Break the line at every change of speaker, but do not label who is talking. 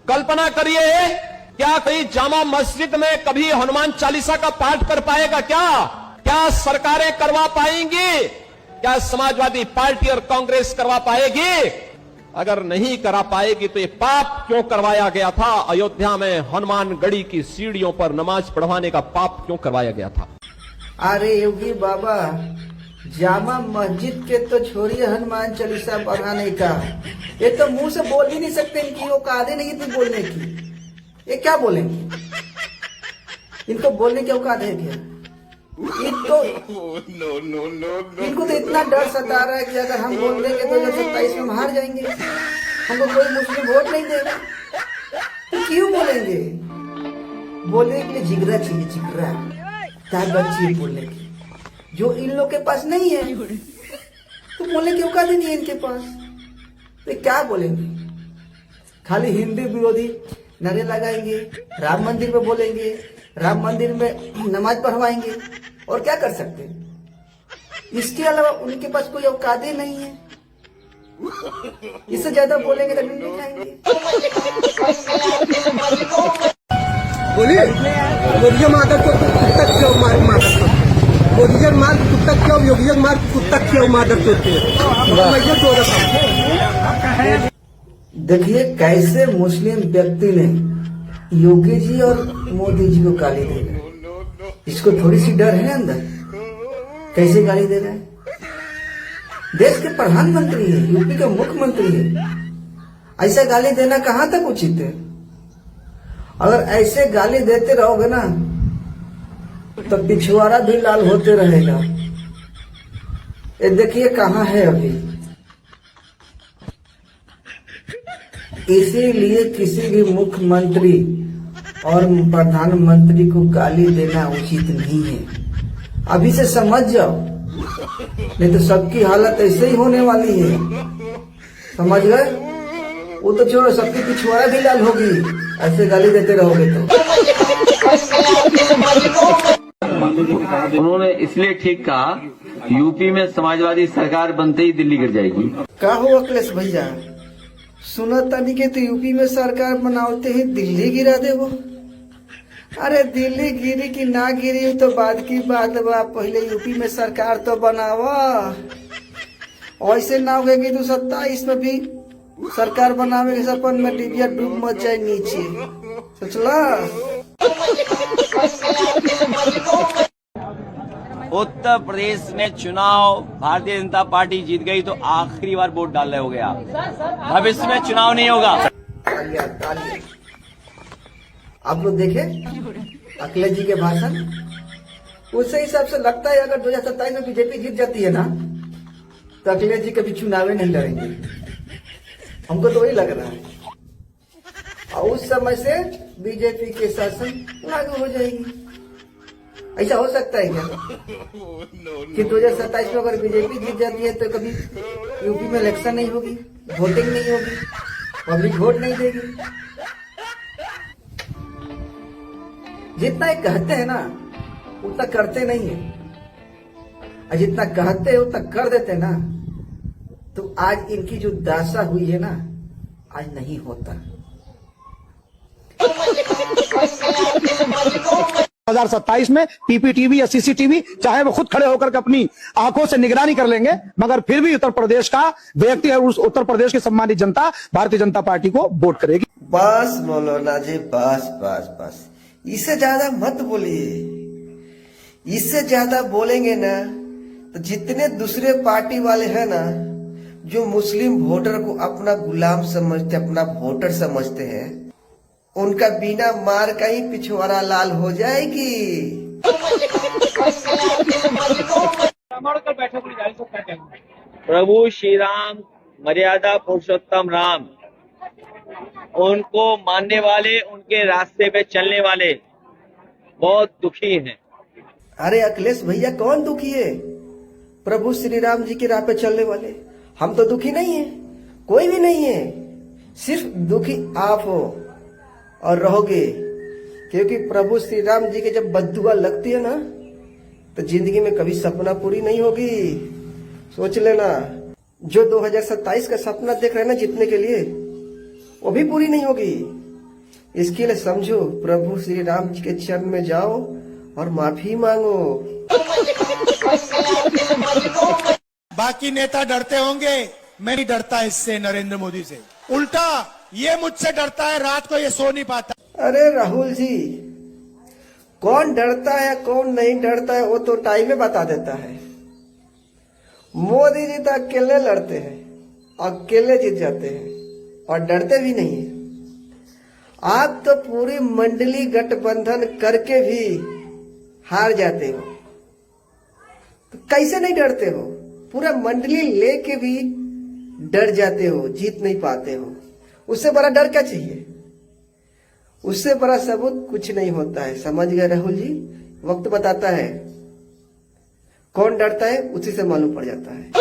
कल्पना करिए, क्या कोई जामा मस्जिद में कभी हनुमान चालीसा का पाठ कर पाएगा? क्या सरकारें करवा पाएंगी? क्या समाजवादी पार्टी और कांग्रेस करवा पाएगी? अगर नहीं करा पाएगी तो ये पाप क्यों करवाया गया था? अयोध्या में हनुमानगढ़ी की सीढ़ियों पर नमाज पढ़वाने का पाप क्यों करवाया गया था?
अरे योगी बाबा, जामा मस्जिद के तो छोड़िए हनुमान चालीसा पढ़ाने का, ये तो मुंह से बोल ही नहीं सकते। इनकी औकात नहीं थी बोलने की। ये क्या बोलेंगे? इनको बोलने की औकात है क्या? इनको तो इतना डर सता रहा है कि अगर हम बोल देंगे तो 2027 में हम हार जाएंगे, हमको कोई मुस्लिम वोट नहीं देगा। तो क्यों बोलेंगे? बोलने के लिए जिगरा चाहिए, जिगरा, ताकत चाहिए बोलने की, जो इन लोग के पास नहीं है। तो बोलने की औकात नहीं है इनके पास, तो क्या बोलेंगे? खाली हिंदी विरोधी नारे लगाएंगे, राम मंदिर में बोलेंगे, राम मंदिर में नमाज पढ़वाएंगे, और क्या कर सकते हैं? इसके अलावा उनके पास कोई औकात ही नहीं है। इससे ज्यादा बोलेंगे तो नहीं खाएंगे।
बोलिए, मोदी माता को कुत्ता क्यों मादर करते? मोदी जी मार कुत्ता क्यों, योगी जी मार कुत्ता क्यों मादर करते?
देखिए कैसे मुस्लिम व्यक्ति ने योगी जी और मोदी जी को गाली दे रहे हैं। इसको थोड़ी सी डर है अंदर? कैसे गाली दे रहे हैं? देश के प्रधानमंत्री है, यूपी के मुख्यमंत्री है, ऐसा गाली देना कहां तक उचित है? अगर ऐसे गाली देते रहोगे ना तो पिछवाड़ा भी लाल होते रहेगा। ये देखिए कहां है अभी। इसीलिए किसी भी मुख्यमंत्री और प्रधानमंत्री को गाली देना उचित नहीं है। अभी से समझ जाओ, नहीं तो सबकी हालत ऐसे ही होने वाली है। समझ गए? वो तो छोड़ो, सबकी पिछवाड़ा भी लाल होगी ऐसे गाली देते रहोगे तो।
उन्होंने इसलिए ठीक कहा, यूपी में समाजवादी सरकार बनते ही दिल्ली गिर जाएगी।
क्या हो अखिलेश भैया, सुना तनी के तो यूपी में सरकार बनाते ही दिल्ली गिरा दे वो। अरे दिल्ली गिरी कि ना गिरी तो बाद की बात बा, पहले यूपी में सरकार तो बनावा। ऐसे ना होगा कि 2027 में भी सरकार बनावे के सपन में डिबिया डूब मच जाए नीचे। सोचला?
उत्तर प्रदेश में चुनाव भारतीय जनता पार्टी जीत गई तो आखिरी बार वोट डालने हो गया, भविष्य में चुनाव नहीं होगा।
आप लोग देखे अखिलेश जी के भाषण, उसी हिसाब से लगता है अगर 2027 में बीजेपी जीत जाती है ना तो अखिलेश जी कभी चुनाव नहीं लड़ेंगे। हमको तो वही लग रहा है, और उस समय से बीजेपी के शासन लागू हो जाएगी। ऐसा हो सकता है क्या कि 2027 में अगर बीजेपी जीत जाती है तो कभी यूपी में इलेक्शन नहीं होगी, वोटिंग नहीं होगी, पब्लिक वोट नहीं देगी? जितना ये कहते हैं ना उतना करते नहीं है, और जितना कहते हैं उतना कर देते ना, तो आज इनकी जो दशा हुई है ना, आज नहीं होता।
2027 में पीपीटीवी या सीसीटीवी चाहे वो खुद खड़े होकर के अपनी आंखों से निगरानी कर लेंगे, मगर फिर भी उत्तर प्रदेश का व्यक्ति है, उस उत्तर प्रदेश की सम्मानित जनता भारतीय जनता पार्टी को वोट करेगी।
बस मौलाना जी, बस बस बस, इससे ज्यादा मत बोलिए। इससे ज्यादा बोलेंगे ना तो जितने दूसरे पार्टी वाले हैं ना, जो मुस्लिम वोटर को अपना गुलाम समझते, अपना वोटर समझते हैं, उनका बिना मार का ही पिछवाड़ा लाल हो जाएगी।
प्रभु श्री राम, मर्यादा पुरुषोत्तम राम, उनको मानने वाले, उनके रास्ते पे चलने वाले बहुत दुखी हैं।
अरे अखिलेश भैया, कौन दुखी है? प्रभु श्री राम जी की राह पे चलने वाले। हम तो दुखी नहीं है, कोई भी नहीं है। सिर्फ दुखी आप हो और रहोगे, क्योंकि प्रभु श्री राम जी के जब बद्दुआ लगती है ना तो जिंदगी में कभी सपना पूरी नहीं होगी। सोच लेना, जो 2027 का सपना देख रहे हैं ना जीतने के लिए, वो भी पूरी नहीं होगी। इसके लिए समझो, प्रभु श्री राम जी के चरण में जाओ और माफी मांगो।
बाकी नेता डरते होंगे, मैं नहीं डरता इससे, नरेंद्र मोदी से। उल्टा ये मुझसे डरता है, रात को ये सो नहीं पाता।
अरे राहुल जी, कौन डरता है कौन नहीं डरता है वो तो टाइम में बता देता है। मोदी जी तो अकेले लड़ते हैं, अकेले जीत जाते हैं और डरते भी नहीं है। आप तो पूरी मंडली गठबंधन करके भी हार जाते हो, तो कैसे नहीं डरते हो? पूरा मंडली लेके भी डर जाते हो, जीत नहीं पाते हो। उससे बड़ा डर क्या चाहिए? उससे बड़ा सबूत कुछ नहीं होता है। समझ गए राहुल जी? वक्त बताता है, कौन डरता है उसी से मालूम पड़ जाता है।